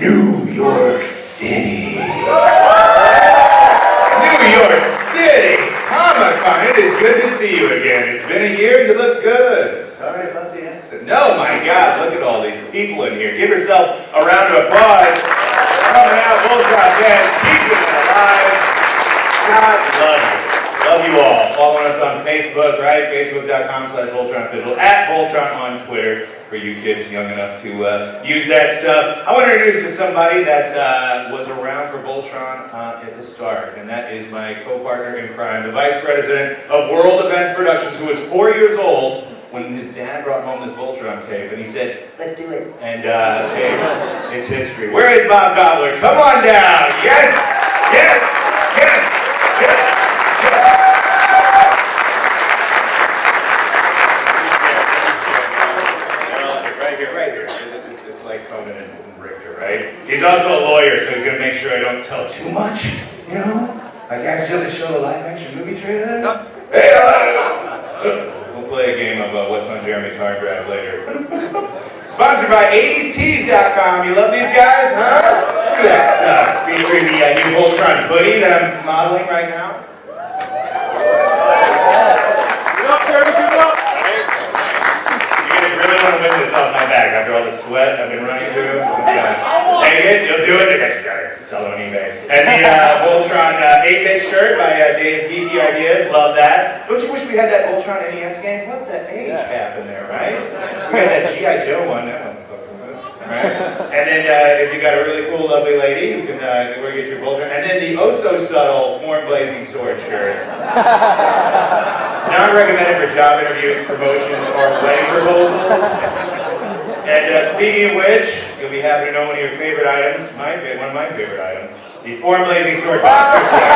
New York City. New York City Comic-Con. It is good to see you again. It's been a year. You look good. Sorry about the accent. No, my God, look at all these people in here. Give yourselves a round of applause. Coming out, Voltron 10, keeping it alive. God love you. Love you all. Following us on Facebook, right? Facebook.com/VoltronOfficial. @Voltron on Twitter for you kids young enough to use that stuff. I want to introduce to somebody that was around for Voltron at the start, and that is my co-partner in crime, the Vice President of World Events Productions, who was 4 years old when his dad brought home this Voltron tape, and he said, "Let's do it." And hey, it's history. Where is Bob Gobbler? Come on down. Yes, yes, yes, yes. Right here. It's like Conan and Richter, right? He's also a lawyer, so he's going to make sure I don't tell too much, you know? Like accidentally show a live-action movie trailer. No. Hey, we'll play a game of what's on Jeremy's hard drive later. Sponsored by 80stees.com. You love these guys, huh? Look at that stuff. Featuring the new Voltron hoodie that I'm modeling right now. I want to win this off my back after all the sweat I've been running through. Take it, you'll do it. The guy's sell it on eBay. And the Voltron 8-bit shirt by Dave's Geeky Ideas. Love that. Don't you wish we had that Voltron NES game? What the H happened there, right? We had that G.I. Joe one. That one fucking good. Right? And then if you got a really cool, lovely lady, you can go get your Voltron. And then the oh-so-subtle Form Blazing Sword shirt. Not recommended for job interviews, promotions, or wedding proposals. And speaking of which, you'll be happy to know one of your favorite items, one of my favorite items, the Form Blazing Sword boxer short.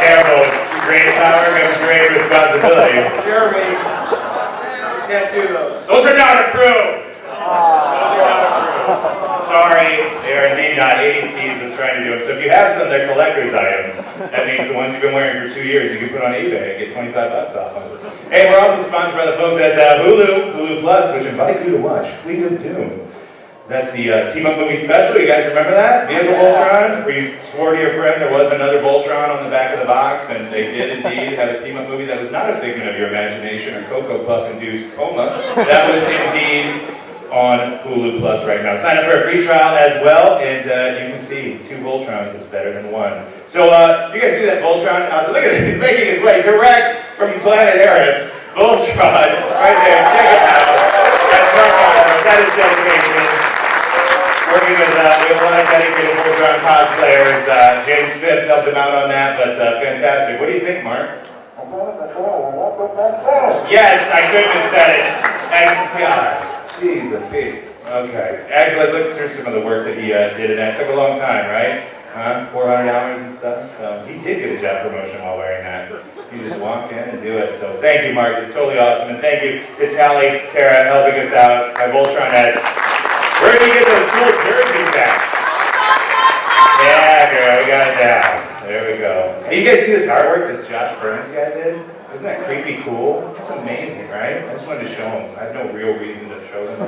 Careful, great power comes great responsibility. Jeremy, you can't do those. Those are not approved. Sorry, they are indeed not. 80s Tees was trying to do them. So if you have some, they're collector's items. That means the ones you've been wearing for 2 years, you can put on eBay and get 25 bucks off of it. Hey, we're also sponsored by the folks at Hulu Plus, which invite you to watch Fleet of Doom. That's the team-up movie special. You guys remember that? Vehicle Voltron, where you swore to your friend there was another Voltron on the back of the box, and they did indeed have a team-up movie that was not a figment of your imagination or Cocoa Puff-induced coma. That was indeed on Hulu Plus right now. Sign up for a free trial as well, and you can see 2 Voltrons is better than 1. So, you guys see that Voltron? Look at it, he's making his way direct from planet Eris. Voltron, right there, check it out. That's that is dedication. Working with, we have a lot of dedicated Voltron cosplayers. James Phipps helped him out on that, but fantastic. What do you think, Mark? Yes, I couldn't have said it. And, God. Jeez, a pig. Okay. Actually, let's hear some of the work that he did in that. It took a long time, right? 400 hours and stuff. So he did get a job promotion while wearing that. You just walk in and do it. So thank you, Mark. It's totally awesome. And thank you to Tally, Tara, helping us out. My Voltron heads. Where did you get those cool jerseys at? Yeah, girl, we got it down. There we go. Hey, you guys see this artwork this Josh Burns guy did? Isn't that creepy cool? It's amazing, right? I just wanted to show them. I have no real reason to show them.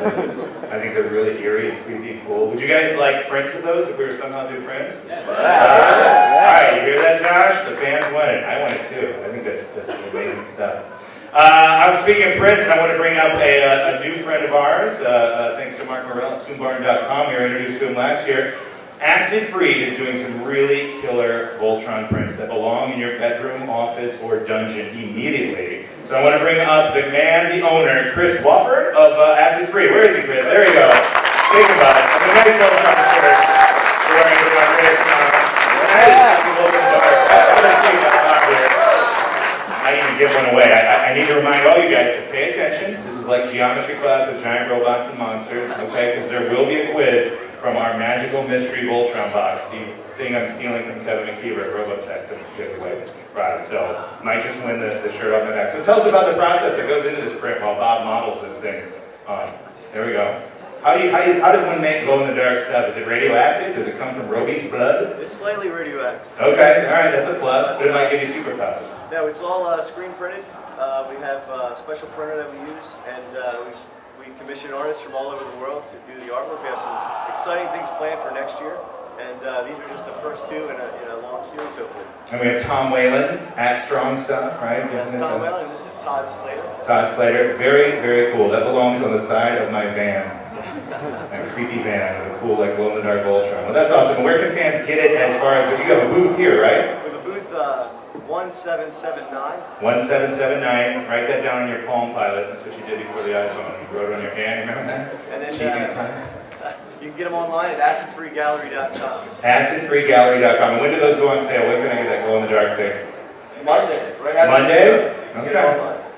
I think they're really eerie and creepy and cool. Would you guys like prints of those if we were somehow to do prints? Yes. All right, you hear that, Josh? The fans want it. I want it too. I think that's just amazing stuff. I'm speaking of prints, and I want to bring up a new friend of ours. Thanks to Mark Morrell at ToonBarn.com. We were introduced to him last year. Acid Free is doing some really killer Voltron prints that belong in your bedroom, office, or dungeon immediately. So I want to bring up the man, the owner, Chris Wofford of Acid Free. Where is he, Chris? There you go. Think about it. The nice Voltron shirt. Wearing the I even give one away. I need to remind all you guys to pay attention. This is like geometry class with giant robots and monsters, okay? Because there will be a quiz from our magical mystery Voltron box, the thing I'm stealing from Kevin McKeever at Robotech to give away prize. So, might just win the shirt off my back. So tell us about the process that goes into this print while Bob models this thing on. There we go. How does one make glow-in-the-dark stuff? Is it radioactive? Does it come from Roby's blood? It's slightly radioactive. Okay, alright, that's a plus, but it might give you superpowers. No, it's all screen printed. We have a special printer that we use, and we We commission artists from all over the world to do the artwork. We have some exciting things planned for next year. And these are just the first two in a long series, hopefully. And we have Tom Whalen at Strong Stuff, right? Yes, Tom Whalen, and this is Todd Slater. Todd Slater, very, very cool. That belongs on the side of my van. A creepy van with a cool, like, glow-in-the-dark Voltron. Well, that's awesome. Where can fans get it as far as, you have a booth here, right? We have a booth 1779. 1779. Write that down on your Palm Pilot. That's what you did before the iPhone. You wrote it on your hand, remember that? And then you can get them online at acidfreegallery.com. Acidfreegallery.com. And when do those go on sale? When can I get that glow-in-the-dark thing? Monday. Right after Monday? Okay.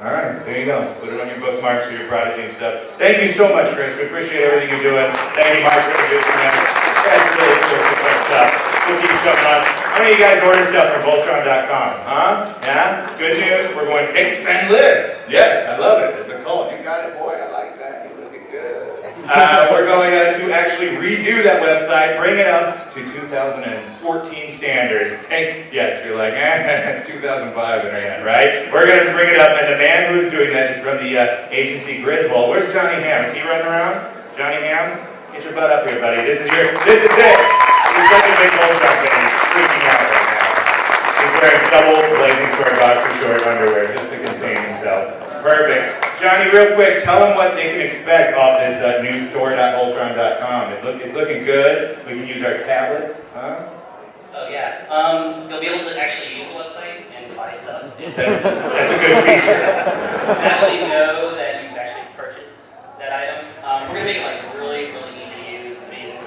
All right, there you go. Put it on your bookmarks or your Prodigy and stuff. Thank you so much, Chris. We appreciate everything you're doing. Thank you, Mark, for introducing us. That's really cool stuff. We'll keep jumping on. How many of you guys order stuff from Voltron.com? Huh? Yeah? Good news. We're going to expand lives. Yes, I love it. It's a cult. You got it, boy. I like that. You're looking good. We're going to actually redo that website, bring it up to 2014 standards. Yes, you're like, that's 2005 internet, right? We're going to bring it up, and the man who's doing that is from the agency Griswold. Where's Johnny Ham? Is he running around? Johnny Ham? Get your butt up here, buddy. This is it. He's such a big Voltron fan. He's freaking out right now. He's wearing double blazing sword boxer short underwear just to contain himself. Perfect. Johnny, real quick, tell them what they can expect off this new store.voltron.com. It's looking good. We can use our tablets. Huh? Oh yeah. You'll be able to actually use the website and buy stuff. That's a good feature. Actually know that you've actually purchased that item. We're gonna make it like really, really easy to use. I mean,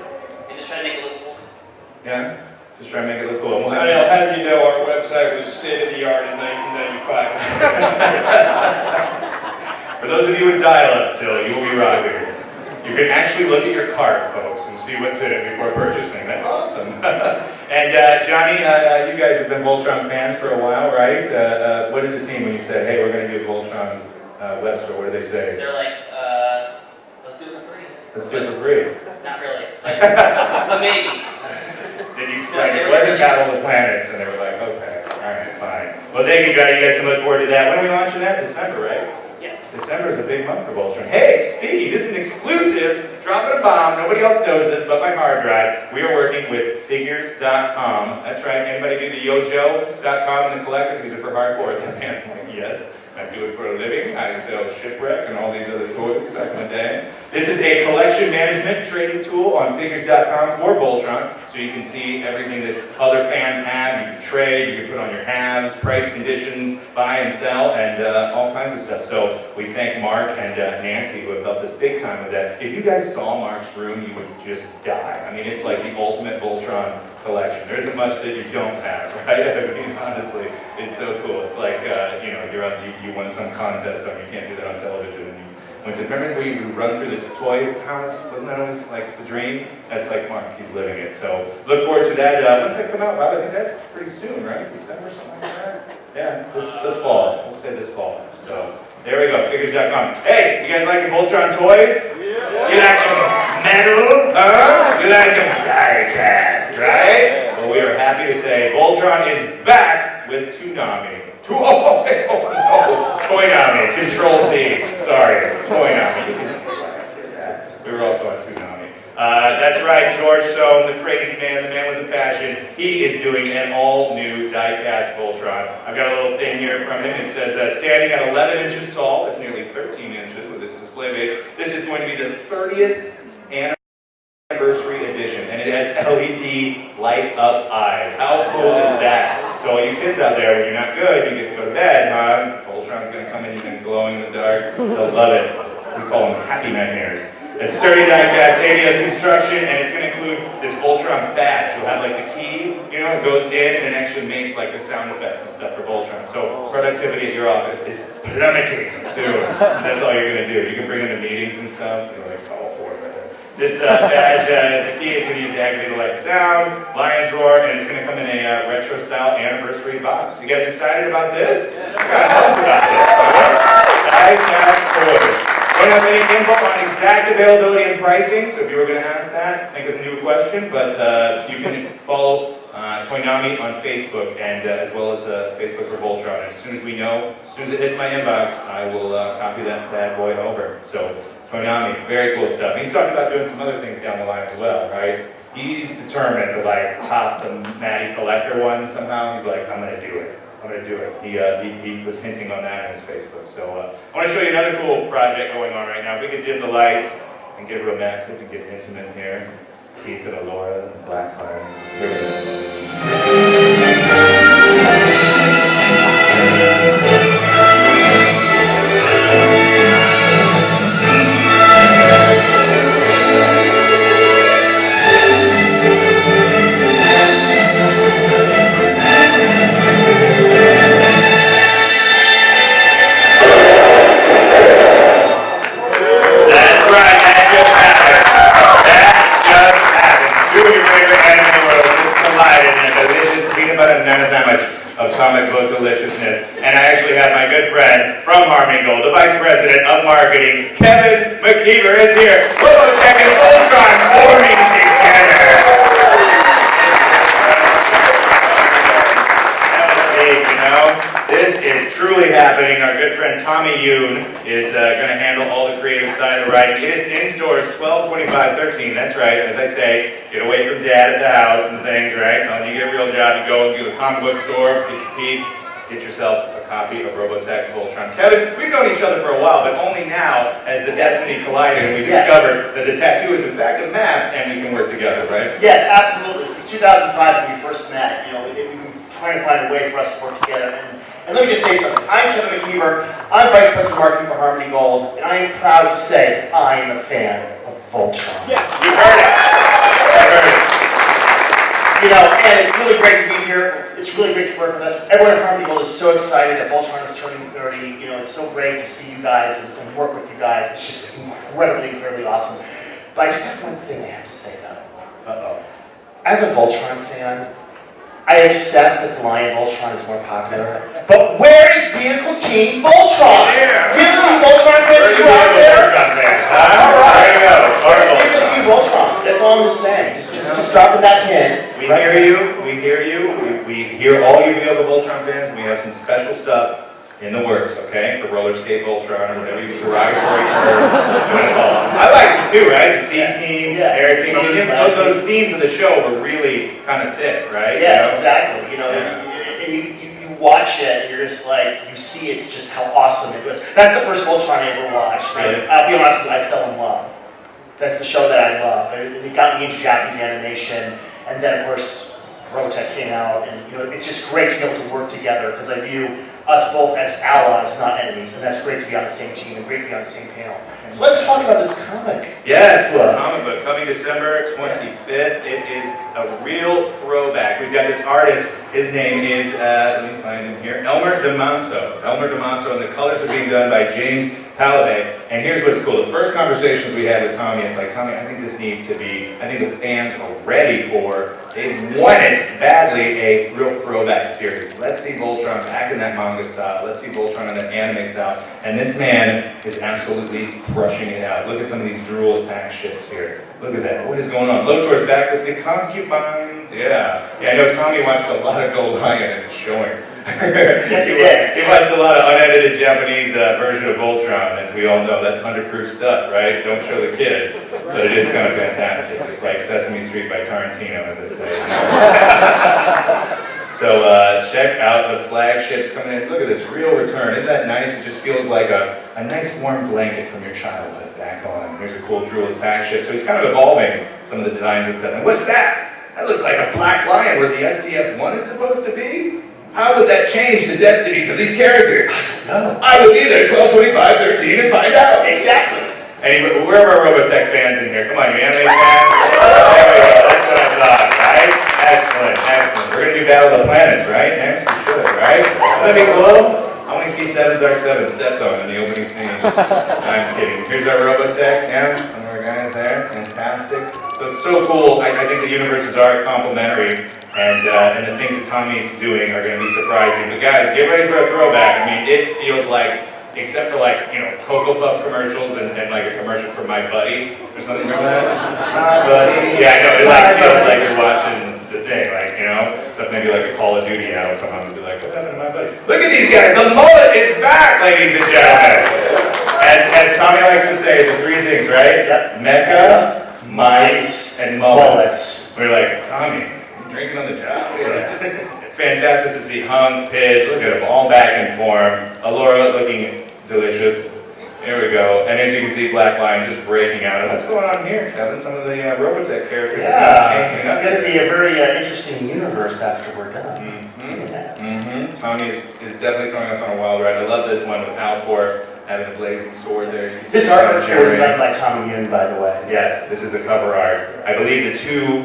and just try to make it look cool. Yeah. Just try to make it look cool. How did you know our website was state-of-the-art in 1995? For those of you with dial-up still, you will be rocking. You can actually look at your cart, folks, and see what's in it before purchasing. That's awesome. And Johnny, you guys have been Voltron fans for a while, right? What did the team, when you said, hey, we're going to do Voltron's web store, what did they say? They're like, let's do it for free. Let's do it for free. Not really. Like, but maybe. Did you explain it? Wasn't Battle of the Planets? And they were like, okay, all right, fine. Well, thank you, Johnny. You guys can look forward to that. When are we launching that? December, right? Yeah. December is a big month for Voltron. Hey, speaking, this is an exclusive, dropping a bomb. Nobody else knows this but my hard drive. We are working with figures.com. That's right. Anybody do the yojo.com and the collectors? These are for hardcore. The man's like, yes. I do it for a living. I sell Shipwreck and all these other toys back in the day. This is a collection management trading tool on figures.com for Voltron, so you can see everything that other fans have. You can trade, you can put on your halves, price conditions, buy and sell, and all kinds of stuff. So we thank Mark and Nancy who have helped us big time with that. If you guys saw Mark's room, you would just die. I mean, it's like the ultimate Voltron collection. There isn't much that you don't have, right? I mean, honestly, it's so cool. It's like, you know, you won some contest on, you can't do that on television. And you went to, remember when you run through the toy house? Wasn't that always like the dream? That's like Mark, he's living it. So look forward to that. When's that come out, Bob? I think that's pretty soon, right? December, something like that? Yeah, this fall. We'll say this fall. So there we go, figures.com. Hey, you guys like the Voltron toys? Yeah. You like them metal? Huh? You like them die-cast, right? Well, we are happy to say Voltron is back with Toonami. Oh no! Toynami, Control-Z. Sorry, Toynami. You can see that. We were also on Toonami. That's right, George Sohn, the crazy man, the man with the passion. He is doing an all-new die-cast Voltron. I've got a little thing here from him. It says, standing at 11 inches tall, that's nearly 13 inches with its display base. This is going to be the 30th anniversary edition, and it has LED light-up eyes. How cool is that? So all you kids out there, when you're not good, you get to go to bed, huh? Voltron's going to come in, you can glow in the dark. They'll love it. We call them happy nightmares. It's sturdy die-cast ABS construction, and it's going to include this Voltron badge. You'll have like the key, you know, it goes in and it actually makes like the sound effects and stuff for Voltron. So productivity at your office is plummeting soon. That's all you're going to do. You can bring in the meetings and stuff. You're like all for it. This badge is a key. It's going to use the activated light sound, lion's roar, and it's going to come in a retro-style anniversary box. You guys excited about this? Yeah. About this. Die-cast toys. When have any info on exact availability and pricing, so if you were going to ask that, think of a new question, but you can follow Toynami on Facebook, and as well as Facebook for Voltron. And as soon as we know, as soon as it hits my inbox, I will copy that bad boy over. So Toynami, very cool stuff. He's talking about doing some other things down the line as well, right? He's determined to like top the Matty Collector one somehow. He's like, I'm going to do it. I'm going to do it. He was hinting on that on his Facebook. So I want to show you another cool project going on right now. If we could dim the lights and get romantic and get intimate here. Keith and Alora, Blackheart. Here we comic book deliciousness. And I actually have my good friend from Harmony Gold, the Vice President of Marketing, Kevin McKeever, is here. Robotech and Voltron forming together. You know, this is truly happening. Our good friend Tommy Yoon is going to handle all the creative side of the writing. It is in stores 12/25/13. That's right. As I say, get away from dad at the house and things, right? So when you get a real job, you go to a comic book store, get your peeps, get yourself a copy of Robotech and Voltron. Kevin, we've known each other for a while, but only now, as the destiny collided, we discovered that the tattoo is in fact a map, and we can work together, right? Yes, absolutely. Since 2005 when we first met, you know, we've been trying to find a way for us to work together. And let me just say something. I'm Kevin McKeever. I'm Vice President of Marketing for Harmony Gold, and I am proud to say I am a fan of Voltron. Yes, you heard it. You heard it. You know, and it's really great to be here. It's really great to work with us. Everyone at Harmony Gold is so excited that Voltron is turning 30. You know, it's so great to see you guys and work with you guys. It's just incredibly, incredibly awesome. But I just have one thing I have to say, though. Uh-oh. As a Voltron fan, I accept that the Lion Voltron is more popular, but where is Vehicle Team Voltron? Yeah. Vehicle Team Voltron fans, you out there? All right. There you go. Vehicle Team Voltron. That's all I'm just saying. Just dropping that pin. We hear you. We hear you. We hear all you Vehicle Voltron fans. We have some special stuff in the works, okay? For roller skate Voltron or whatever you derogatory term you want to call them. I liked it too, right? The C-Team, Air Team. Those themes of the show were really kind of thick, right? Yes, exactly. You know, and you watch it, and you're just like, you see it's just how awesome it was. That's the first Voltron I ever watched. Really? I'll be honest with you, I fell in love. That's the show that I love. It got me into Japanese animation, and then of course, Robotech came out, and you know, it's just great to be able to work together, because I view us both as allies, not enemies, and that's great to be on the same team and great to be on the same panel. So let's talk about this comic. Yes, this comic book coming December 25th. It is a real throwback. We've got this artist. His name is, let me find him here, Elmer DeManso. Elmer DeManso, and the colors are being done by James Halliday. And here's what's cool. The first conversations we had with Tommy, it's like, Tommy, I think this needs to be, I think the fans are ready for, they wanted badly a real throwback series. Let's see Voltron back in that manga style. Let's see Voltron in that anime style. And this man is absolutely crushing it out. Look at some of these drool attack ships here. Look at that. What is going on? Lotor's back with the concubines. Yeah. Yeah, I know Tommy watched a lot of Gold Lion and it's showing. Yes, he did. He watched a lot of unedited Japanese version of Voltron, as we all know. That's 100-proof stuff, right? Don't show the kids, but it is kind of fantastic. It's like Sesame Street by Tarantino, as I say. So check out the flagships coming in. Look at this real return. Isn't that nice? It just feels like a nice warm blanket from your childhood back on. Here's a cool drool attack ship. So he's kind of evolving some of the designs and stuff. And what's that? That looks like a black lion where the SDF-1 is supposed to be. How would that change the destinies of these characters? I don't know. I would be there 12/25/13 and find out. Exactly. Anyway, where are our Robotech fans in here? Come on, you anime fans? There we go. That's what I thought, right? Excellent, excellent. We're going to do Battle of the Planets, right? Next, we should, right? Wouldn't that be cool? I want to see 7x7 stepped on in the opening scene. I'm kidding. Here's our Robotech now. Some of our guys there. Fantastic. So it's so cool. I think the universes are complementary. And the things that Tommy's doing are going to be surprising. But guys, get ready for a throwback. I mean, it feels like except for like, you know, Cocoa Puff commercials and like a commercial for My Buddy or something. Remember that? My Buddy. Yeah, I know. It like feels like you're watching the thing, like, you know, so maybe like a Call of Duty ad would come on and be like, what happened to My Buddy? Look at these guys. The mullet is back, ladies and gentlemen. As Tommy likes to say, the three things, right? Yep. Mecca, mice, and mullets. We're like, Tommy, you drinking on the job? Yeah. Fantastic to see Hunk, Pidge, look at them, all back in form. Alora looking delicious. There we go. And as you can see, Black Lion just breaking out. And what's going on here, Kevin? Some of the Robotech characters are changing up. It's going to be a very interesting universe after we're done. Tommy is definitely throwing us on a wild ride. I love this one with Alfor having a blazing sword there. This artwork here was done by Tommy Yoon, by the way. Yes, this is the cover art. I believe the two,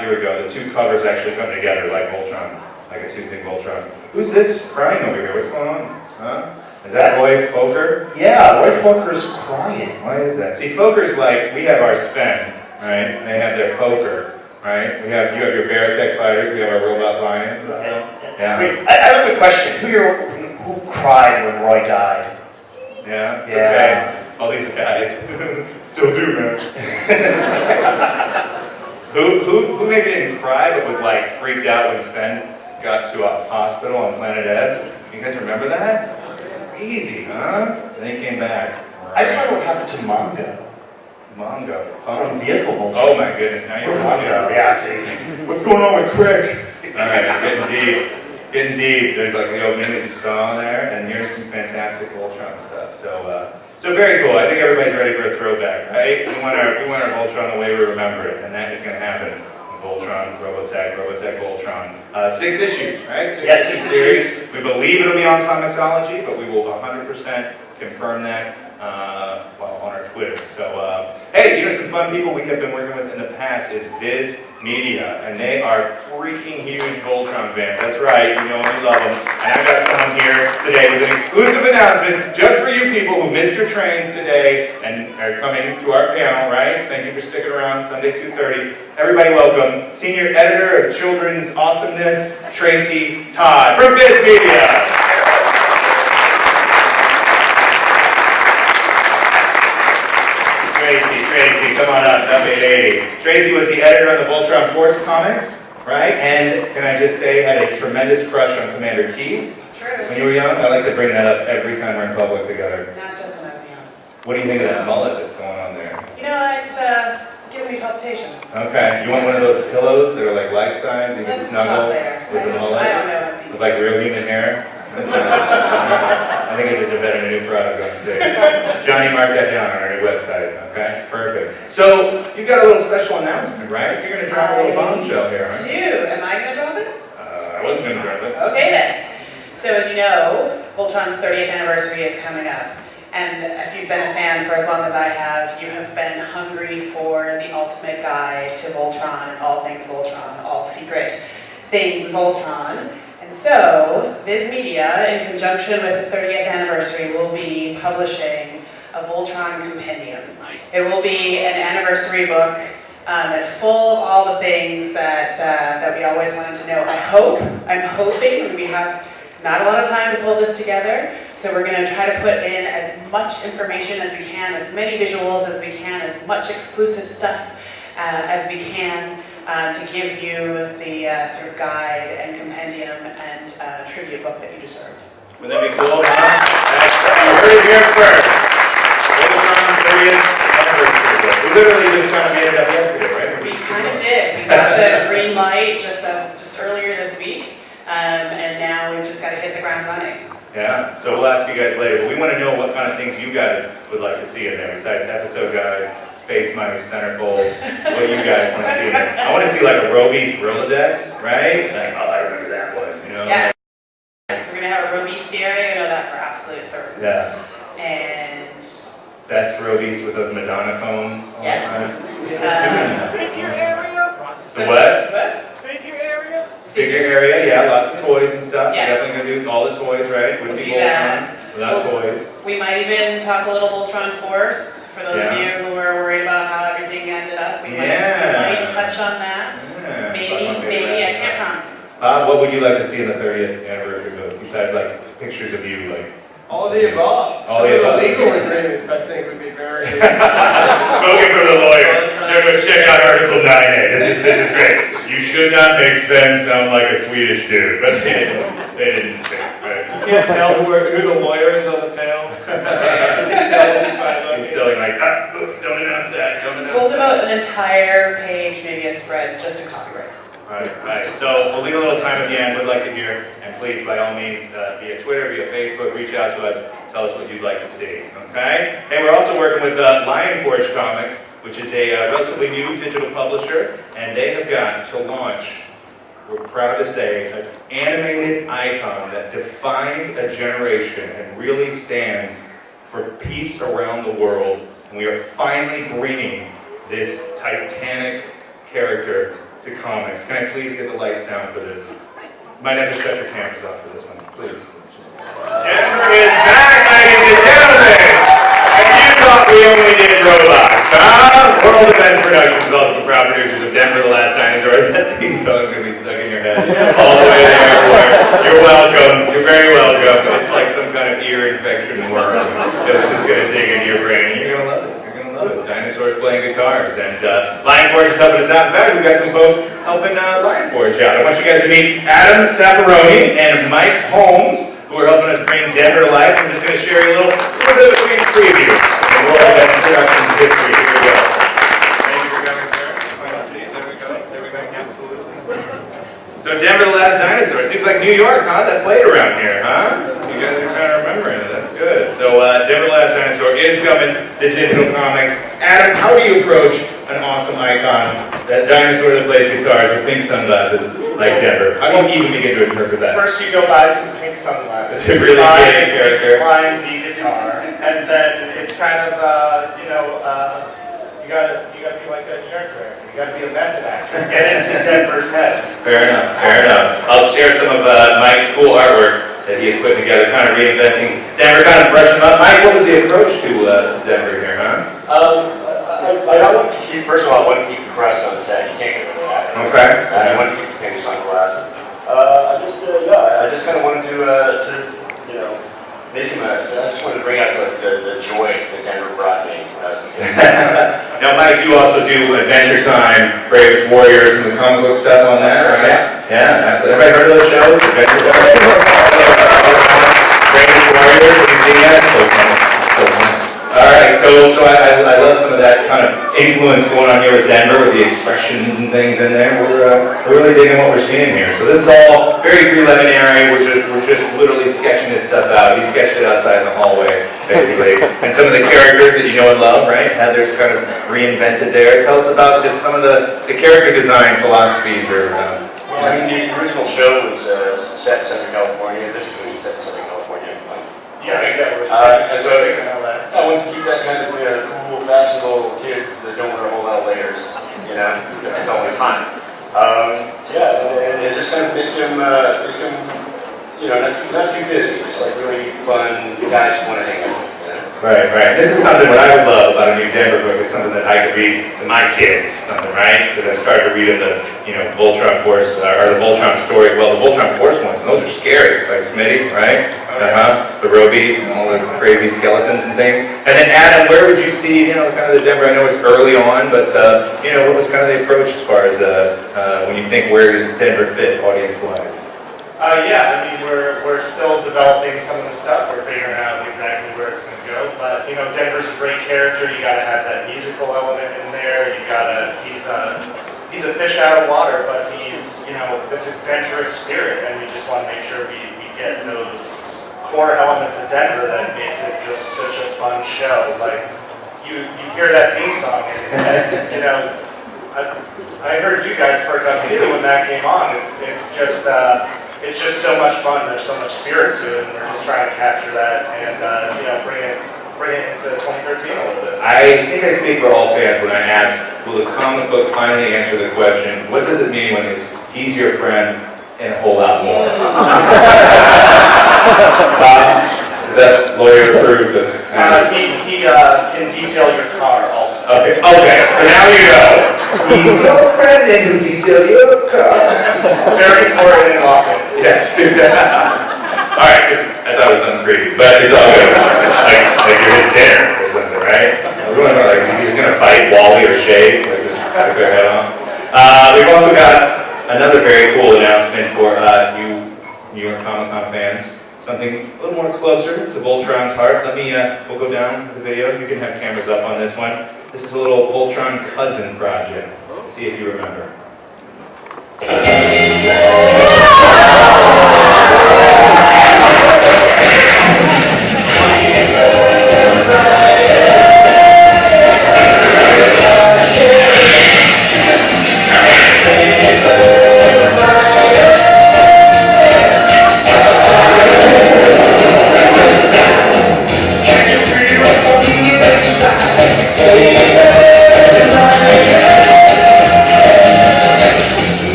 here we go, the two covers actually come together like Voltron, like a two-thing Voltron. Who's this crying over here? What's going on? Huh? Is that Roy Fokker? Yeah, Roy Fokker's crying. Why is that? See, Fokker's like, we have our Sven, right? And they have their Fokker, right? You have your Veritech fighters, we have our robot lions. Yeah. Wait, I have a quick question. Who cried when Roy died? Yeah, it's okay. All these guys still do, man. who maybe didn't cry but was like freaked out when Sven got to a hospital on Planet Ed? You guys remember that? Easy, huh? Then he came back. I just wonder what happened to Mongo. Mongo. From Vehicle Voltron. Oh my goodness, now you're Mongo, yeah, see. What's going on with Crick? Alright, getting deep. Getting deep. There's like the opening that you saw there, and here's some fantastic Voltron stuff. So very cool. I think everybody's ready for a throwback, right? We want our Voltron the way we remember it, and that is going to happen. Voltron, Robotech, Voltron. 6 issues, right? Six series. We believe it'll be on Comixology, but we will 100% confirm that on our Twitter. So, hey, you know, some fun people we have been working with in the past is Viz Media, and they are freaking huge Voltron fans. That's right, you know them, you love them. And I've got someone here today with an exclusive announcement just for you people who missed your trains today and are coming to our panel, right? Thank you for sticking around, Sunday 2:30. Everybody welcome, Senior Editor of Children's Awesomeness, Tracy Todd from Viz Media. Tracy, come on up, W880. Tracy was the editor on the Voltron Force comics, right? And can I just say, had a tremendous crush on Commander Keith. True. When you were young, I like to bring that up every time we're in public together. Not just when I was young. What do you think of that mullet that's going on there? You know, it's giving me palpitations. Okay, you want one of those pillows that are like life size? You can Let's snuggle stop there. with the mullet? I don't know. With like real human hair? I think I just invented a new product on stage. Johnny, mark that down on our new website, okay? Perfect. So, you've got a little special announcement, right? You're going to drop a little bombshell here, aren't you? Am I going to drop it? I wasn't going to drop it. Okay then. So as you know, Voltron's 30th anniversary is coming up. And if you've been a fan for as long as I have, you have been hungry for the ultimate guide to Voltron and all things Voltron, all secret things Voltron. And so, Viz Media, in conjunction with the 30th anniversary, will be publishing a Voltron compendium. It will be an anniversary book full of all the things that we always wanted to know. I'm hoping, we have not a lot of time to pull this together, so we're going to try to put in as much information as we can, as many visuals as we can, as much exclusive stuff as we can, to give you the sort of guide and compendium and tribute book that you deserve. Would that be cool? Huh? You heard it here first. Voltron 30th anniversary book. We literally just kind of made it up yesterday, right? We kind of did. We got the green light just earlier this week, and now we've just got to hit the ground running. Yeah, so we'll ask you guys later. But we want to know what kind of things you guys would like to see in there, besides episode guides, space mice, centerfolds, what you guys want to see in there. I want to see like a Roby's Rolodex, right? Like, oh, I remember that one, you know? Yeah. We're going to have a Roby stereo, you know that for absolute certain. Yeah. And Best Robies with those Madonna cones all yes. the time. Figure area? The what? What? Figure area? Figure area, yeah, lots of toys and stuff. Yes. We're definitely going to do all the toys, right? Wouldn't We'll be do that. Voltron without toys. We might even talk a little Voltron Force, for those Yeah. of you who are worried about how everything ended up. We Yeah. might touch on that. Yeah. Maybe, I can't promise. What would you like to see in the 30th anniversary book, besides like pictures of you like All of the above. All the above. Legal agreements, I think, would be very. Spoken from the lawyer. Now go check out Article 9A. This is great. You should not make Sven sound like a Swedish dude, but they didn't think, right? You can't tell who the lawyer is on the panel. He's telling like, don't announce that, don't announce We'll that. devote an entire page, maybe a spread, just to copyright. Right. So we'll leave a little time at the end. We'd like to hear, and please, by all means, via Twitter, via Facebook, reach out to us. Tell us what you'd like to see. Okay. And we're also working with Lion Forge Comics, which is a relatively new digital publisher, and they have got to launch, we're proud to say, an animated icon that defined a generation and really stands for peace around the world. And we are finally bringing this titanic character to comics. Can I please get the lights down for this? You might have to shut your cameras off for this one, please. Denver is back, ladies and gentlemen! And you thought we only did robots, huh? World Events Productions is also the proud producers of Denver, the Last Dinosaur. That theme song is going to be stuck in your head all the way there. You're welcome. You're very welcome. It's like some kind of ear infection worm that's just going to dig into your brain. You're going to love it. Dinosaurs playing guitars, and Lion Forge is helping us out. In fact, we've got some folks helping Lion Forge out. I want you guys to meet Adam Staffaroni and Mike Holmes, who are helping us bring Denver to life. I'm just going to share you a little bit of a sneak preview of World Events Productions history. Here we go. Thank you for coming, sir. There we go. There we go. Absolutely. So Denver, the Last Dinosaur. Seems like New York, huh? That played around here, huh? You guys are kind of remembering it. That's good. So Denver, the Last Dinosaur is coming to digital comics. Adam, how do you approach an awesome icon, that dinosaur that plays guitars with pink sunglasses like Denver? I won't even begin to interpret that. First you go buy some pink sunglasses. It's a really great character. Find the guitar, and then it's kind of, you gotta be like a character. You gotta be a method actor. Get into Denver's head. Fair enough, fair enough. I'll share some of Mike's cool artwork that he has put together, kind of reinventing Denver, kind of brushing him up. Mike, what was the approach to Denver here, huh? I want to keep, first of all, I want to keep the crest on his head. You can't get rid of that. Okay. I want to keep the pink sunglasses. I just kind of wanted to make him I just wanted to bring out the joy that Denver brought me when I was a kid. Now, Mike, you also do Adventure Time, Bravest Warriors, and the comic book stuff on that, right? Yeah, absolutely. Everybody heard of those shows? Adventure Time? Bravest Warriors, have you seen that? So fun. So fun. All right, so I love some of that kind of influence going on here with Denver, with the expressions and things in there. We're really digging what we're seeing here. So this is all very preliminary. We're just literally sketching this stuff out. He sketched it outside in the hallway, basically. And some of the characters that you know and love, right? Heather's kind of reinvented there. Tell us about just some of the character design philosophies or. Well, I mean, the original show was set in Southern California. This is going to be set in Southern California. And so I wanted to keep that kind of cool, fashionable kids that don't wear a whole lot of layers, because it's always hot. And just kind of make them, not too busy, just like really fun guys who want to hang out. Right. This is something what I would love about a new Denver book is something that I could read to my kid, something, right? Because I've started to read the, Voltron Force, or the Voltron story, well, the Voltron Force ones, and those are scary, by Smitty, right? The Robies and all the crazy skeletons and things. And then Adam, where would you see, kind of the Denver, I know it's early on, but, what was kind of the approach as far as, when you think where does Denver fit audience-wise? We're still developing some of the stuff. We're figuring out exactly where it's going to go. But Denver's a great character. You got to have that musical element in there. He's a fish out of water, but he's this adventurous spirit, and we just want to make sure we get those core elements of Denver that makes it just such a fun show. Like you hear that theme song, and I heard you guys perk up too when that came on. It's just so much fun. There's so much spirit to it, and we're just trying to capture that and bring it into 2013 a little bit. I think I speak for all fans when I ask, will the comic book finally answer the question, what does it mean when it's he's your friend and a whole lot more? Is that lawyer approved? He can detail your car also. Okay, so now you know. He's your friend and who detail your car. Very important and often. Yes. All right, I thought it was something creepy, but it's all good. Like you're his dinner or something, right? We're going to, like, he's going to fight Wally or Shay, so just cut their head off. We've also got another very cool announcement for you New York Comic Con fans. Something a little more closer to Voltron's heart. Let me, we'll go down to the video. You can have cameras up on this one. This is a little Voltron cousin project. See if you remember.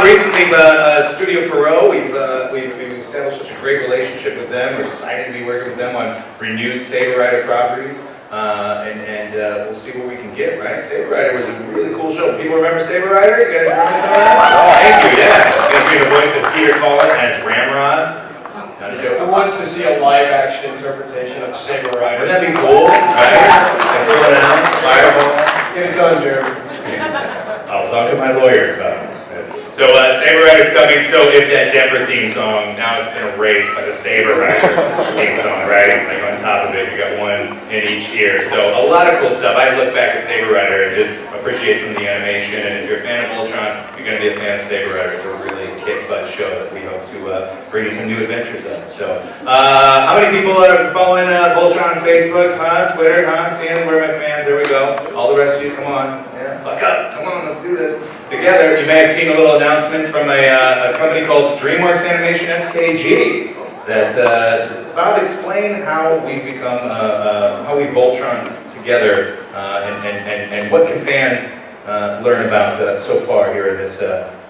Recently, Studio Corray, we've established such a great relationship with them. We're excited to be working with them on renewed Saber Rider properties, and we'll see what we can get, right? Saber Rider was a really cool show. People remember Saber Rider? You guys remember that? Thank you, yeah. You guys hear the voice of Peter Cullen as Ramrod? Not a joke. Who wants to see a live-action interpretation of Saber Rider? Wouldn't that be cool, right? Like pulling out, fireball. Get it done, Jeremy. I'll talk to my lawyer about it. So Saber Rider's coming, so if that Denver theme song, now it's been erased by the Saber Rider theme song, right? Like on top of it, you got one in each ear. So a lot of cool stuff. I look back at Saber Rider and just appreciate some of the animation, and if you're a fan of Voltron, you're going to be a fan of Saber Rider. It's a really kick-butt show that we hope to bring you some new adventures of. So, how many people are following Voltron on Facebook, Twitter, seeing where my fans? There we go. All the rest of you, come on. Yeah, buck up. Come on, let's do this. Together, you may have seen a little announcement from a company called DreamWorks Animation SKG that Bob explain how we become, how we Voltron together, and what can fans learn about so far here in this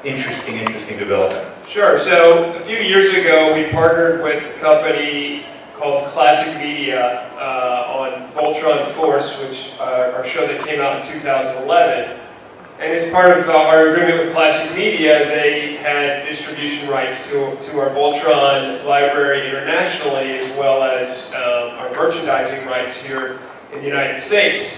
interesting development. Sure. So a few years ago, we partnered with a company called Classic Media on Voltron Force, which our show that came out in 2011. And as part of our agreement with Classic Media, they had distribution rights to our Voltron library internationally, as well as our merchandising rights here in the United States.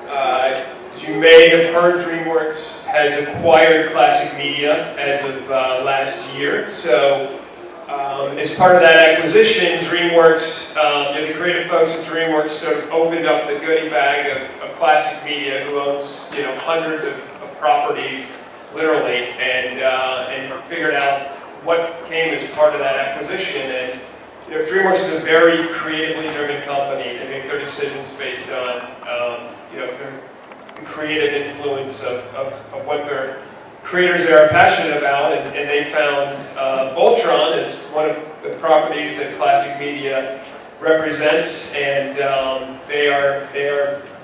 As you may have heard, DreamWorks has acquired Classic Media as of last year. So as part of that acquisition, DreamWorks, the creative folks at DreamWorks sort of opened up the goodie bag of Classic Media, who owns hundreds of properties, literally, and figured out what came as part of that acquisition. And DreamWorks is a very creatively driven company. They make their decisions based on the creative influence of what their creators are passionate about, and they found Voltron as one of the properties that Classic Media represents, and they are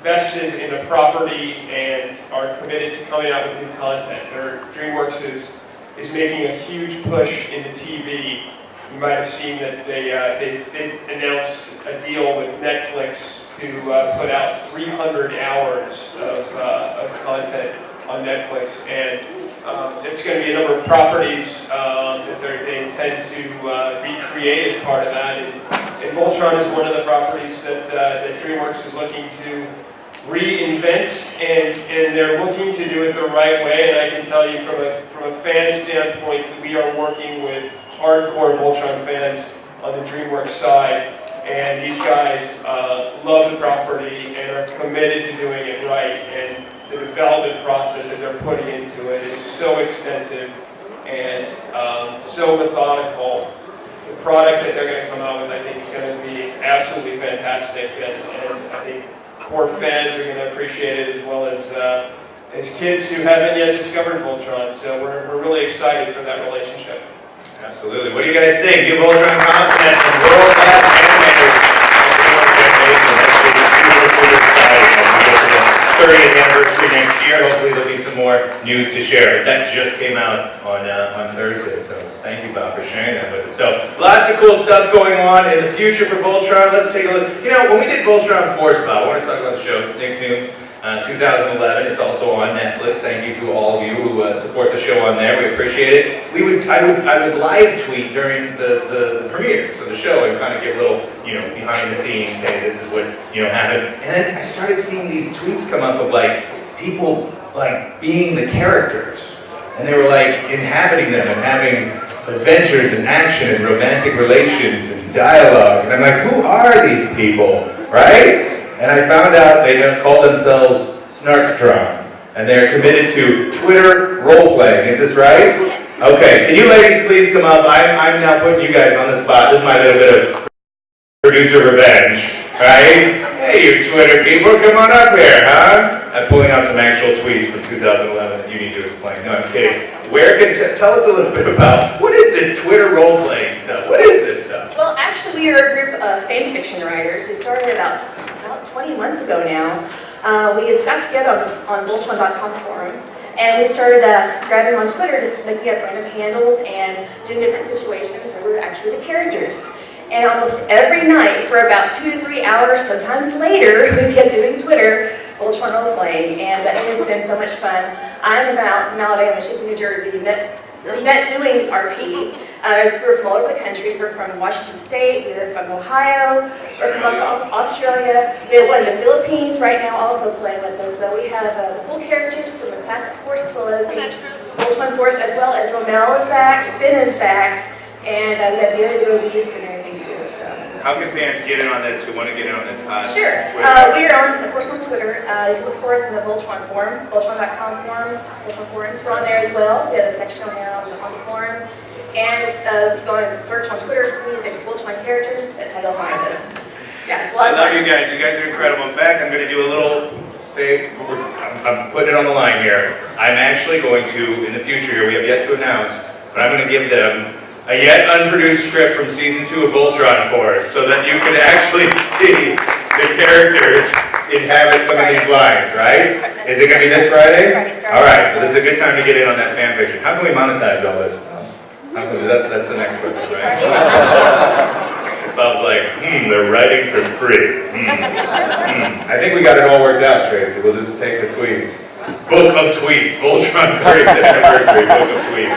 vested in the property and are committed to coming out with new content. DreamWorks is making a huge push into TV. You might have seen that they announced a deal with Netflix to put out 300 hours of content on Netflix, and it's going to be a number of properties that they intend to recreate as part of that. And Voltron is one of the properties that DreamWorks is looking to reinvent, and they're looking to do it the right way. And I can tell you from a fan standpoint, we are working with hardcore Voltron fans on the DreamWorks side, and these guys love the property and are committed to doing it right. And the development process that they're putting into it is so extensive and so methodical. The product that they're going to come out with, I think, is going to be absolutely fantastic, and I think core fans are going to appreciate it as well as kids who haven't yet discovered Voltron. So we're really excited for that relationship. Absolutely. What do you guys think? New Voltron content and world-class animators. Super excited as we get to the 30th anniversary next year. Hopefully there'll be some more news to share. But that just came out on Thursday, so thank you, Bob, for sharing that with us. So lots of cool stuff going on in the future for Voltron. Let's take a look. You know, when we did Voltron Force, Bob, I want to talk about the show, Nicktoons. 2011. It's also on Netflix. Thank you to all of you who support the show on there. We appreciate it. I would live tweet during the premiere of the show and kind of give a little, behind the scenes, say this is what happened. And then I started seeing these tweets come up of like people like being the characters, and they were like inhabiting them and having adventures and action and romantic relations and dialogue. And I'm like, who are these people, right? And I found out they call themselves Snarktron, and they're committed to Twitter role-playing. Is this right? Yes. Okay, can you ladies please come up? I'm now putting you guys on the spot. This is my little bit of producer revenge, right? Hey, you Twitter people, come on up here, huh? I'm pulling out some actual tweets from 2011 that you need to explain. No, I'm kidding. Tell us a little bit about, what is this Twitter role-playing stuff? What is this stuff? Well, actually, we are a group of fan fiction writers. We started about 20 months ago now. We just got together on Voltron.com forum, and we started grabbing on Twitter, just making up random handles and doing different situations where we were actually the characters. And almost every night for about 2 to 3 hours, sometimes later, we kept doing Twitter, Voltron role-playing, and it has been so much fun. I'm from Alabama, she's from New Jersey. We met doing RP. We're from all over the country. We're from Washington State, we're from Ohio, we're from Australia. We have one in the Philippines right now also playing with us. So we have the full characters from the Classic Force as well as the Voltron Force, as well as Romel is back, Spin is back, and we have the other Beast and everything too. So. How can fans get in on this, who want to get in on this? Sure. We are on, of course, on Twitter. You can look for us in the Voltron forum, Voltron.com forum. Voltron forums, we're on there as well. We have a section on there on the forum. And go and search on Twitter for me, the Voltron characters. That's how you'll find us. Yeah, it's a lot of fun. I love you guys. You guys are incredible. In fact, I'm going to do a little thing. I'm putting it on the line here. I'm actually going to, in the future here, we have yet to announce, but I'm going to give them a yet unproduced script from season 2 of Voltron for us, so that you can actually see the characters inhabit some of these lines, right? Is it going to be this Friday? All right, so this is a good time to get in on that fan fiction. How can we monetize all this? That's the next question, right? Bob's like, they're writing for free. I think we got it all worked out, Tracy. We'll just take the tweets. Book of tweets, Voltron 30th anniversary book of tweets.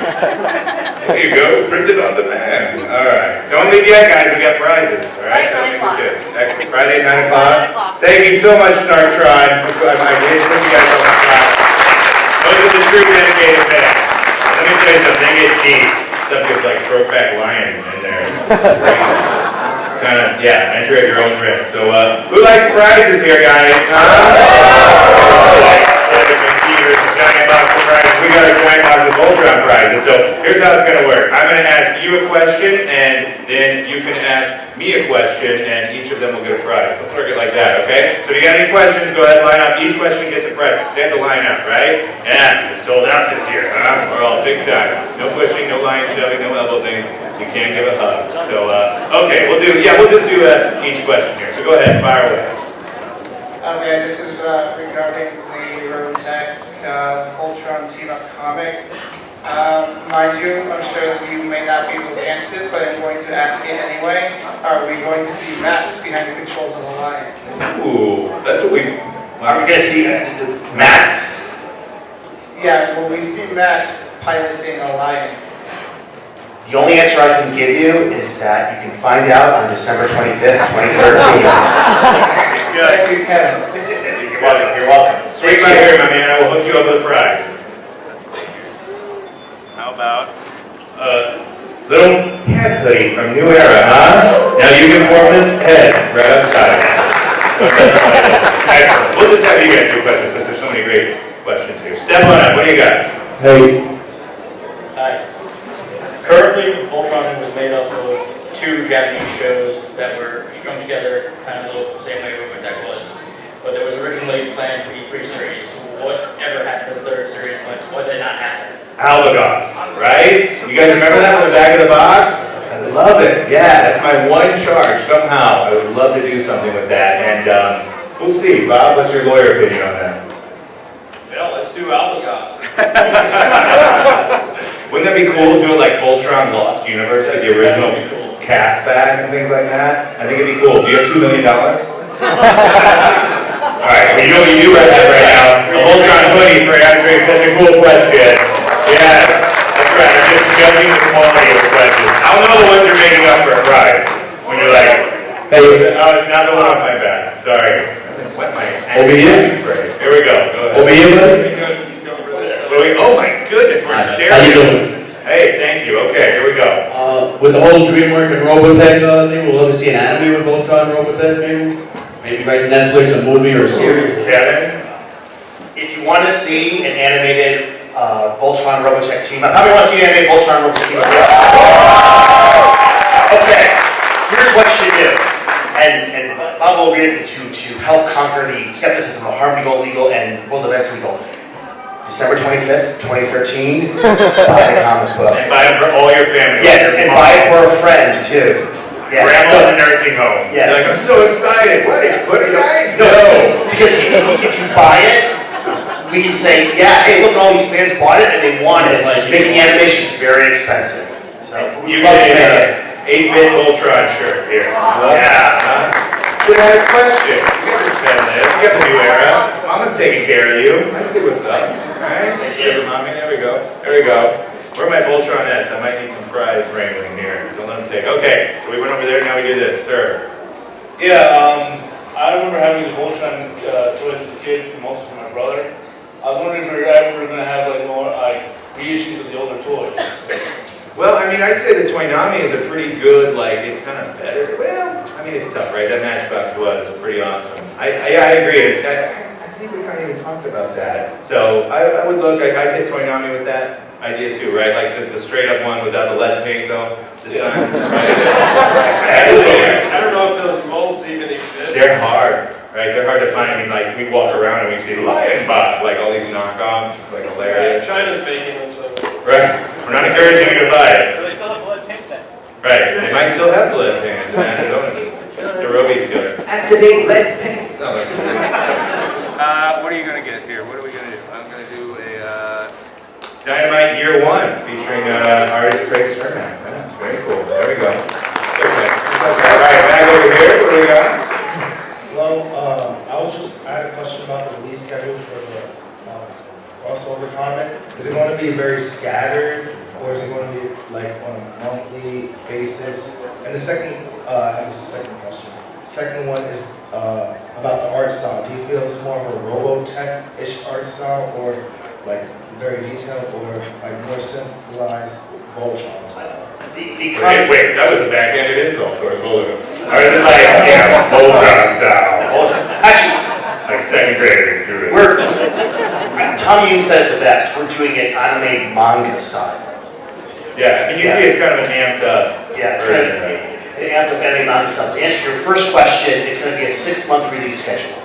There you go, printed on demand. All right. Don't leave yet, guys. We got prizes. All right. 9 o'clock. Excellent. Friday, 9 o'clock. Thank you so much, Snarktron. I did put you guys on the spot. Those are the true dedicated fans. Let me tell you something. They get deep. Stuff gets like Throwback Lion in there. It's kind of, enter at your own risk. So, who likes prizes here, guys? Giant box of prizes. We got a giant box of Voltron prizes. So here's how it's going to work. I'm going to ask you a question, and then you can ask me a question, and each of them will get a prize. Let's work it like that, okay? So if you got any questions, go ahead and line up. Each question gets a prize. They have to line up, right? Yeah, it's sold out this year, huh? We're all big time. No pushing, no line shoving, no elbow things. You can't give a hug. So, okay, we'll just do each question here. So go ahead, fire away. Okay, this is regarding the Robotech Voltron team-up comic. Mind you, I'm sure that you may not be able to answer this, but I'm going to ask it anyway. Are we going to see Max behind the controls of the lion? Ooh, that's what we... Are we going to see Max? Yeah, will we see Max piloting a lion? The only answer I can give you is that you can find out on December 25th, 2013. Thank you, Kevin. Welcome, you're welcome. Swing by here, my man. I will hook you up with a prize. Let's see here. How about Little head hoodie from New Era, huh? Now you can form the head right outside. Excellent. We'll just have you guys do questions since there's so many great questions here. Step on up. What do you got? Hey. Hi. Currently, Voltron was made up of 2 Japanese shows that were strung together kind of the same way Robotech was. But there was originally planned to be 3 series. Whatever happened to the 3rd series? What did not happen? Albagoss, right? You guys remember that on the back of the box? I love it. Yeah, that's my one charge. Somehow, I would love to do something with that. And we'll see. Bob, what's your lawyer opinion on that? Yeah, let's do Albagoss. Wouldn't that be cool to do it like Voltron Lost Universe, get the original cast back and things like that? I think it'd be cool. Do you have $2 million? Alright, well, you know what you do right now. A Voltron hoodie for answering such a cool question. Yes, that's right. I'm just judging the quality of the questions. I'll know the ones you're making up for a prize. When you're like, hey, oh, it's not the one on my back. Sorry. What my Over here? Here we go. Go ahead. Over here, Oh my goodness, we're in stereo. How you doing? Hey, thank you. Okay, here we go. With the whole DreamWorks and Robotech thing, we'll ever see an anime with Voltron and Robotech, maybe? Maybe write Netflix a movie or a series. Kevin? If you want to see an animated Voltron Robotech team up, how many want to see an animated Voltron Robotech team up? Okay, here's what you do. And Bob will read it to help conquer the skepticism of Harmony Gold Legal and World Events Legal. December 25th, 2013, buy the comic book. And buy it for all your family. Yes, and buy it for a friend, too. Yes. Grandma in the nursing home. Yes. You're like, I'm so excited. What? It's put it right? No, because if you buy it, we can say, yeah, hey, look, all these fans bought it and they want it. Like, making animation is very expensive. So, You get an 8-bit Voltron shirt here. Yeah. Good question. You got to spend this. You got the New Era. Mama's taking care of you. Let's see what's up. Alright. Thank you, Mommy. There we go. There we go. Where are my Voltronettes? I might need some prize wrangling here. Don't let them take. Okay. So we went over there. Now we do this. Sir. Yeah, I remember having the Voltron toys as a kid, most of my brother. I was wondering if we were ever going to have like more like reissues of the older toys. Well, I mean, I'd say the Toynami is a pretty good, like, it's kind of better. Well, I mean, it's tough, right? That Matchbox was pretty awesome. I agree. I think we kind of even talked about that. So I would look, I'd hit Toynami with that idea too, right? Like the straight up one without the lead paint though, this time. I don't know if those molds even exist. They're hard, right? They're hard to find. I mean, like, we walk around and we see Lionbot, like all these knockoffs. It's like hilarious. China's making them, so. Right. We're not encouraging you to buy it. So they still have blood paint then? Right. They might still have lead paint, as an anecdote. The Roby's good. activate lead paint. No, that's what are you going to get here? What are we going to do? I'm going to do a... Dynamite Year 1, featuring artist Craig Cernak. That's very cool. There we go. Okay. All right, back over here. What do we got? Hello, I had a question about the release schedule for the crossover comic. Is it going to be very scattered, or is it going to be like on a monthly basis? And the second, I have a second question. Second one is about the art style. Do you feel it's more of a Robotech-ish art style, or like very detailed, or like more centralized Voltron style? Wait, that was a backhanded insult towards Voltron. Or is it like, yeah, Voltron style? Actually, Like second graders do it. Tom Young said it the best. We're doing it anime manga style. Yeah, and you see it's kind of an amped up Yeah, it's version. going to be an amped up anime manga style. To answer your first question, it's going to be a 6-month release schedule.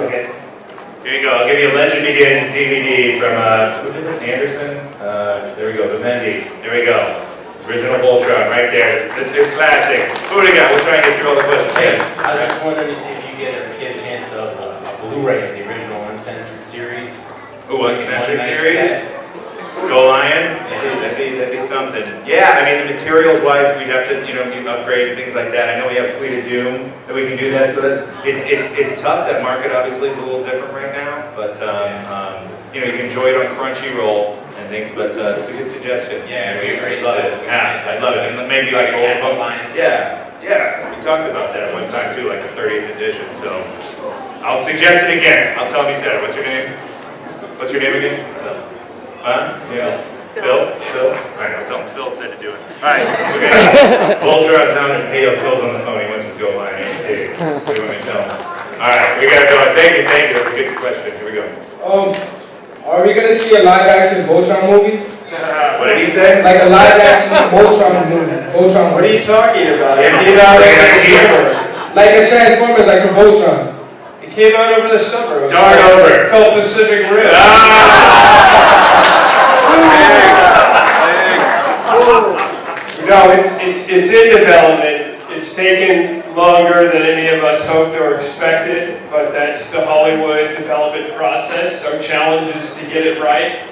Okay. Here you go. I'll give you a Legend Begins DVD from, who did this? Anderson? There we go. Vivendi. There we go. Original Voltron right there. The classics. Who do we got? We'll try and get through all the questions. Yes. I was just wondering if you get a chance of a Blu-ray of the original uncensored series. Ooh, uncensored series? Go Lion? That'd be something. Yeah, I mean, the materials-wise, we'd have to, upgrade and things like that. I know we have Fleet of Doom that we can do that. So it's tough. That market obviously is a little different right now, but you can enjoy it on Crunchyroll and things. But it's a good suggestion. Yeah, we agree. Love it. Yeah, I'd love it. And maybe like old lines. Yeah, we talked about that one time too, like the 30th edition. So I'll suggest it again. I'll tell him you said it. What's your name? What's your name again? Huh? Yeah. Phil? Phil? All right, I'll tell him Phil said to do it. All right, okay. Voltron's down and hey, Phil's on the phone. He wants his go line. Hey, what do you want me to tell him? All right, we got to go. Thank you, thank you. That's a good question. Here we go. Are we going to see a live-action Voltron movie? What did he say? Like a live-action Voltron movie. Voltron. What are you talking about? Yeah, Like a Transformers, like a Voltron. It came out over the summer. Darn over. It's called Pacific Rim. No, it's in development. It's taken longer than any of us hoped or expected, but that's the Hollywood development process. Our challenge is to get it right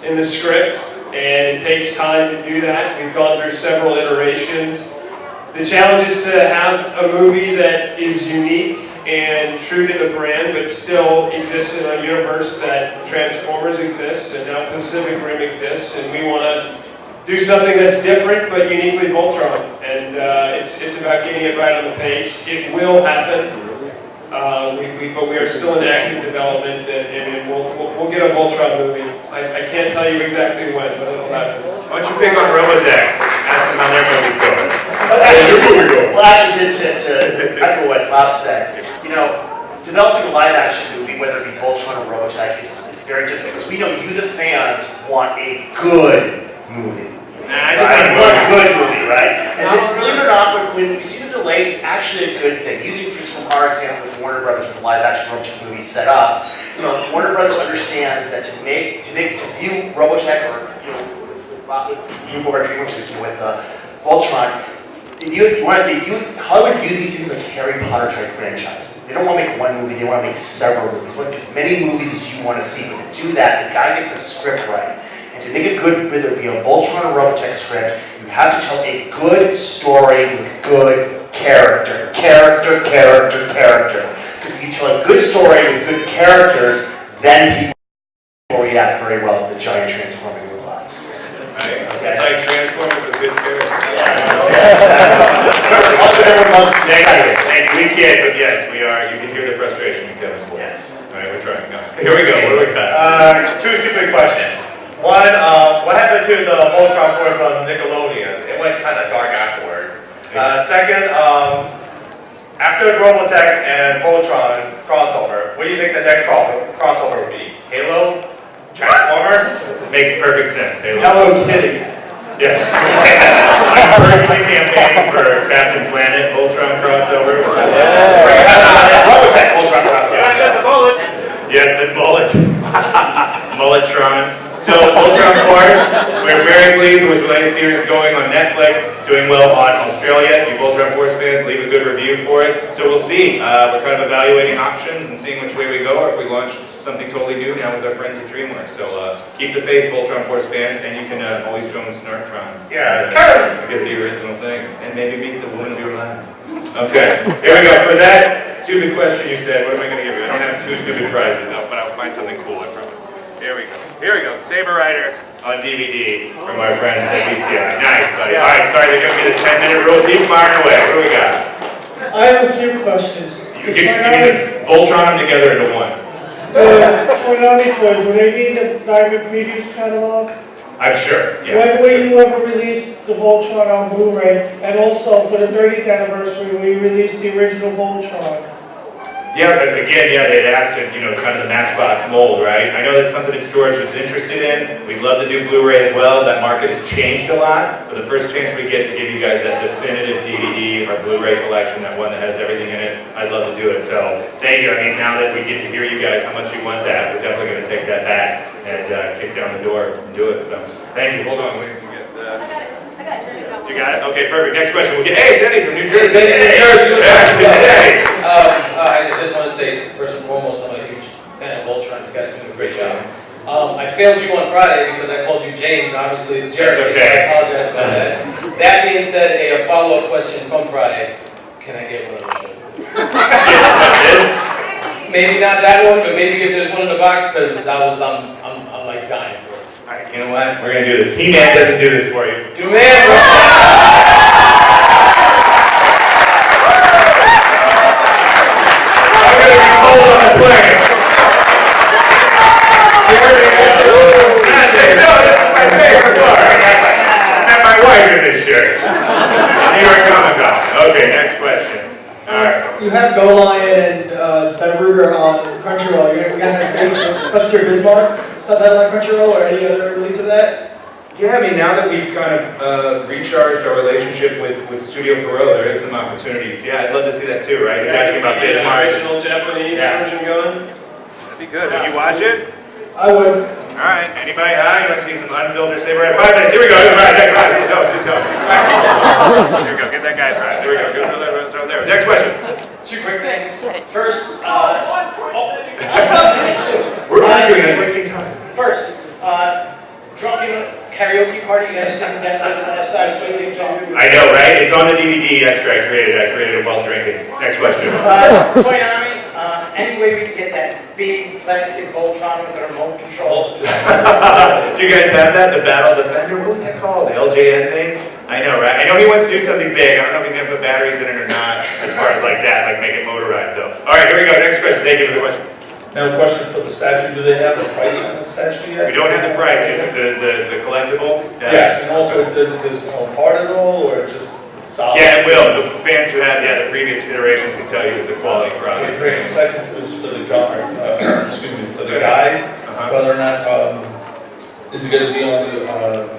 in the script, and it takes time to do that. We've gone through several iterations. The challenge is to have a movie that is unique and true to the brand, but still exists in a universe that Transformers exists and now Pacific Rim exists, and we want to do something that's different but uniquely Voltron. And it's about getting it right on the page. It will happen, but we are still in active development, and we'll get a Voltron movie. I can't tell you exactly when, but it'll happen. Why don't you pick on Robotech? Ask them how their movie's going. Well, actually, to echo what Bob said, you know, developing a live-action movie, whether it be Voltron or Robotech, is very difficult because we know you, the fans, want a good movie. Nah, right? Want a good movie, right? And this, believe it or not, when you see the delays, it's actually a good thing. Using just from our example with Warner Brothers with the live-action Robotech movie set up, you know, Warner Brothers understands that to view Robotech or you over DreamWorks with Voltron. Hollywood views these things like Harry Potter type franchises. They don't want to make one movie, they want to make several movies. They want as many movies as you want to see. But to do that, they've got to get the script right. And to make a good, whether it be a Voltron or Robotech script, you have to tell a good story with good character. Because if you tell a good story with good characters, then people react very well to the giant transforming robots. Right. It's like Transformers with good characters. Thank you. We can't, but yes, we are. You can hear the frustration in Kevin's voice. Yes. All right, we're trying. No. Here we go. What do we got? Two stupid questions. One, what happened to the Voltron Force on Nickelodeon? It went kind of dark afterward. Second, after Robotech and Voltron crossover, what do you think the next crossover would be? Halo? Transformers? Makes perfect sense. Halo. Hello Kitty. Yes. I'm personally campaigning for Captain Planet Voltron crossover. Robotech Voltron crossover. Yeah, the bullets. Yes, the bullets. Mulletron. So Voltron Force, we're very pleased with the latest series going on Netflix. It's doing well on Australia. You Voltron Force fans, leave a good review for it. So we'll see. We're kind of evaluating options and seeing which way we go, or if we launch something totally new now with our friends at DreamWorks. So keep the faith, Voltron Force fans, and you can always join Snarktron. Yeah. Get the original thing, and maybe meet the woman of your life. Okay, here we go. For that stupid question you said, what am I going to give you? I don't have two stupid prizes, but I'll find something cool, I promise. Here we go. Here we go. Saber Rider on DVD from our friends at BCI. Nice, buddy. All right, sorry, they're giving me the 10-minute rule. Keep firing away. What do we got? I have a few questions. You can Voltron them together into one. The Toonami toys, will they be in the Diamond Previews catalog? I'm sure, yeah. When will you ever release the Voltron on Blu-ray? And also, for the 30th anniversary, will you release the original Voltron? Yeah, but again, yeah, they'd asked it, you know, kind of the Matchbox mold, right? I know that's something that Storage was interested in. We'd love to do Blu-ray as well. That market has changed a lot. But the first chance we get to give you guys that definitive DVD or Blu-ray collection, that one that has everything in it, I'd love to do it. So thank you. I mean, now that we get to hear you guys how much you want that, we're definitely going to take that back and kick down the door and do it. So thank you. Hold on, we can get You got it? Okay, perfect. Next question. We'll get, hey, it's Eddie from New Jersey. Hey. I just want to say, first and foremost, I'm a huge fan of Voltron. You guys are doing a great job. I failed you on Friday because I called you James. Obviously, it's Jeremy. That's okay. So I apologize about that. That being said, a follow-up question from Friday. Can I get one of the shows? Maybe not that one, but maybe if there's one in the box, because I'm like dying for it. All right, you know what? We're gonna do this. He-Man doesn't do this for you. You man, bro. I'm gonna be cold on You have Go Lion and that Ruger on Crunchyroll. You're gonna have Buster Bismarck, something like Crunchyroll, or any other release of that? Yeah, I mean, now that we've kind of recharged our relationship with Studio Corray, there is some opportunities. Yeah, I'd love to see that too, right? He's asking about Bismarck. Original Japanese version going? That'd be good. Would you watch it? I would. All right. Anybody? You want to see some unfiltered saber? 5 minutes. Here we go. All right, next question. Just go. Here we go. Get that guy prize. Here we go. Go there. Next question. 2 quick things. First, We're arguing. It's wasting time. First, drunken karaoke party, you guys sing that side so things on. I know, right? It's on the DVD extra I created it while drinking. Next question. Toy Army, any way we can get that big plastic Voltron with the remote control? Do you guys have that? The Battle Defender? What was that called? The LJN thing? I know, right? I know he wants to do something big. I don't know if he's going to put batteries in it or not, as far as like that, like make it motorized though. All right, here we go. Next question. Thank you for the question. Now, a question for the statue, do they have the price on the statue yet? We don't have the price yet, the collectible. Yes, and also, does it come apart at all, or just solid? Yeah, it will. The fans who have the previous iterations can tell you it's a quality product. Okay, great. And second was for the guy, for the guide, whether or not, is it going to be on the,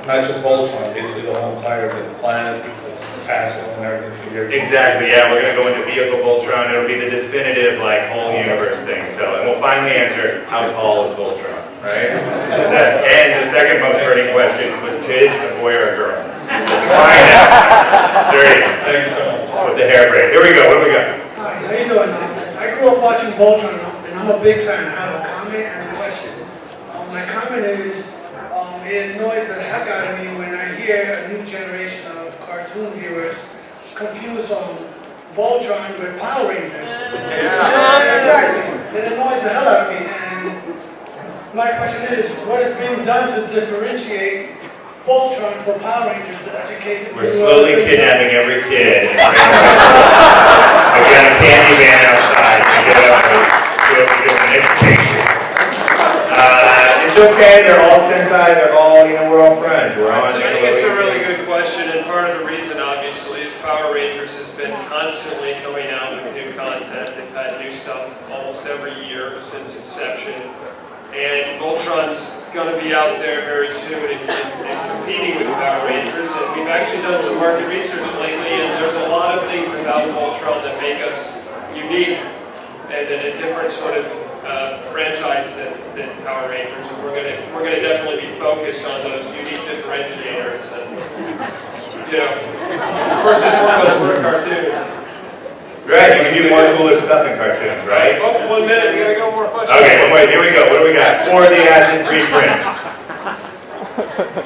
not just Voltron, basically the whole entire planet, this castle and everything's going to be. Exactly, yeah, we're going to go into Vehicle Voltron. It'll be the definitive, like, whole universe thing. So, and we'll finally answer, how tall is Voltron, right? And the second most burning question, was Pidge a boy or a girl? Find out. There you go. Thanks so much. With the hair braid. Here we go, what do we got? Hi, how you doing? I grew up watching Voltron, and I'm a big fan. I have a comment and a question. My comment is, it annoys the heck out of me when I hear a new generation of cartoon viewers confuse Voltron with Power Rangers. Yeah. Exactly. It annoys the hell out of me. And my question is, what is being done to differentiate Voltron for Power Rangers to educate? We're slowly kidnapping every kid. Again, a candy van outside to get up to an education. It's okay, they're all Sentai, they're all, we're all friends. I think it's a really good question, and part of the reason, obviously, is Power Rangers has been constantly coming out with new content. They've had new stuff almost every year since inception. And Voltron's going to be out there very soon and competing with Power Rangers. And we've actually done some market research lately, and there's a lot of things about Voltron that make us unique and a different sort of franchise than Power Rangers. And we're going to definitely be focused on those unique differentiators. And, first and foremost, we're a cartoon. Right, you can do more cooler stuff in cartoons, right? Oh, 1 minute, we gotta go more questions. Okay, here we go. What do we got? For the acid-free print.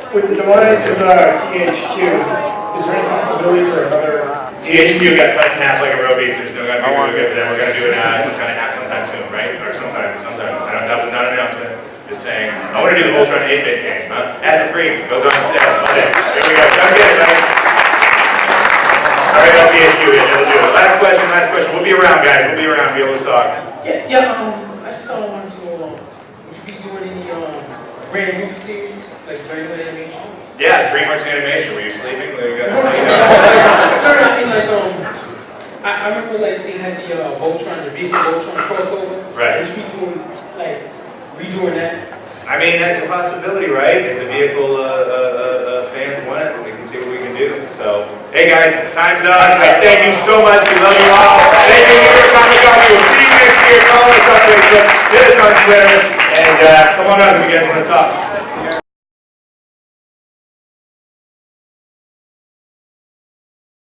With the demise of THQ, is there any possibility for another? THQ got cut in half like a real beast. There's no going to be really good for them. We're going to do it some kind of app sometime soon, right? Or sometime. That was not an announcement. Just saying. I want to do the Voltron 8-bit game. Acid-free goes on sale Monday. Here we go. Come get it, buddy. All right, I'll THQ it. It'll do it. Last question. We'll be around, guys. We'll be around. Be able to talk. I just wanted to know, would you be doing any brand new series, like regular animation? Yeah, DreamWorks Animation. Were you sleeping? No, I remember like they had the Voltron, the big Voltron crossover. Right. Would you be doing, like, redoing that? I mean, that's a possibility, right? If the vehicle fans want it, we can see what we can do. So, hey guys, time's up. I thank you so much. We love you all. Thank you for coming on. We will see you next year. Follow us on Facebook, hit us on Twitter, and come on up if you guys want to talk.